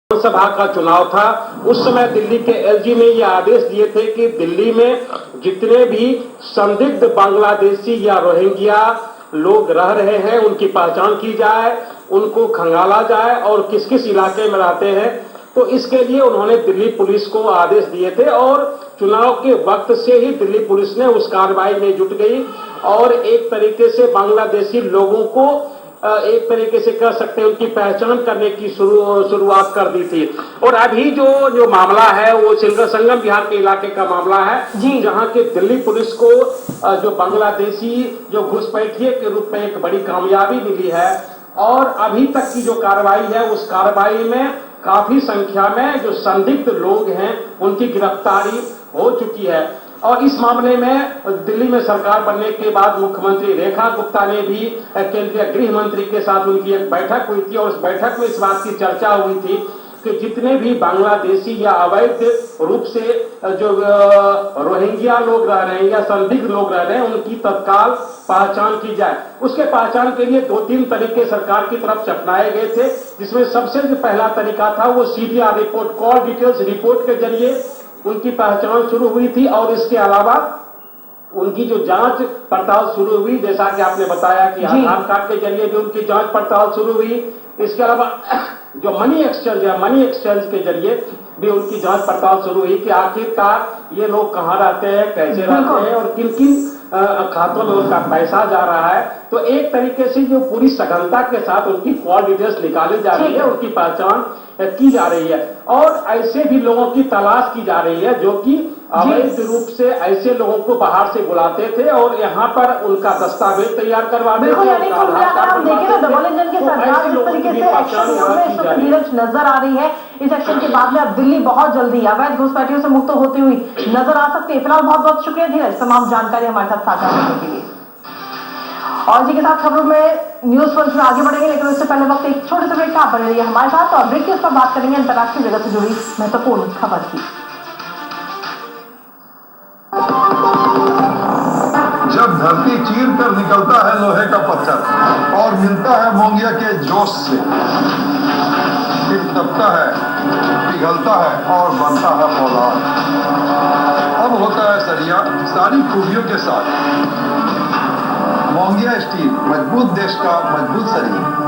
विधानसभा का चुनाव था। उस समय दिल्ली के एलजी ने ये आदेश दिए थे कि दिल्ली में जितने भी संदिग्ध बांग्लादेशी या रोहिंग्या लोग रह रहे हैं उनकी पहचान की जाए, उनको खंगाला जाए और किस किस इलाके में रहते हैं। तो इसके लिए उन्होंने दिल्ली पुलिस को आदेश दिए थे और चुनाव के वक्त से ही दिल्ली पुलिस ने उस कार्रवाई में जुट गई और एक तरीके से बांग्लादेशी लोगों को एक तरीके से कह सकते हैं उनकी पहचान करने की शुरुआत कर दी थी। और अभी जो मामला है वो सिलगर संगम बिहार के इलाके का मामला है जी, जहां के दिल्ली पुलिस को जो बांग्लादेशी जो घुसपैठिए के रूप में एक बड़ी कामयाबी मिली है और अभी तक की जो कार्रवाई है उस कार्रवाई में काफी संख्या में जो संदिग्ध लोग हैं उनकी गिरफ्तारी हो चुकी है। और इस मामले में दिल्ली में सरकार बनने के बाद मुख्यमंत्री रेखा गुप्ता ने भी केंद्रीय गृह मंत्री के साथ उनकी एक बैठक हुई थी और उस बैठक में इस बात की चर्चा हुई थी कि जितने भी बांग्लादेशी या अवैध रूप से जो रोहिंग्या लोग रह रहे हैं या संदिग्ध लोग रह रहे हैं उनकी तत्काल पहचान की जाए। उसके पहचान के लिए 2-3 तरीके सरकार की तरफ से अपनाए गए थे, जिसमें सबसे जो पहला तरीका था वो CDR report, call details report के जरिए उनकी पहचान शुरू हुई थी। और इसके अलावा उनकी जो जांच पड़ताल शुरू हुई, जैसा कि आपने बताया कि आधार कार्ड के जरिए भी उनकी जांच पड़ताल शुरू हुई। इसके अलावा जो मनी एक्सचेंज के जरिए भी उनकी जांच पड़ताल शुरू हुई कि आखिरकार ये लोग कहाँ रहते हैं, कैसे रहते हैं और किन किन खातों में उनका पैसा जा रहा है। तो एक तरीके से जो पूरी सघनता के साथ उनकी कॉल डिटेल्स निकाली जा रही है, उनकी पहचान की जा रही है और ऐसे भी लोगों की तलाश की जा रही है जो कि अवैध रूप से ऐसे लोगों को बाहर से बुलाते थे और यहाँ पर उनका दस्तावेज तैयार करवाते थे। डबल इंजन की सरकार जिस तरीके से एक्शन नीरज नजर आ रही है, इस एक्शन के बाद में अब दिल्ली बहुत जल्दी अवैध घुसपैठियों से मुक्त होती हुई नजर आ सकती है। फिलहाल बहुत बहुत शुक्रिया धीरज, तमाम जानकारी हमारे साथ साझा करने के लिए। और जी के साथ खबरों में न्यूज पंच में आगे बढ़ेंगे, लेकिन उससे पहले वक्त एक छोटे से ब्रेक का बने रहिए हमारे साथ और ब्रेक के उस पर बात करेंगे अंतर्राष्ट्रीय जगत से जुड़ी महत्वपूर्ण खबर की। जब धरती चीर कर निकलता है लोहे का पत्थर और मिलता है मोंगिया के जोश से, फिर तपता है, पिघलता है और बनता है फौलाद। अब होता है सरिया सारी खूबियों के साथ। मोंगिया स्टील, मजबूत देश का मजबूत सरिया।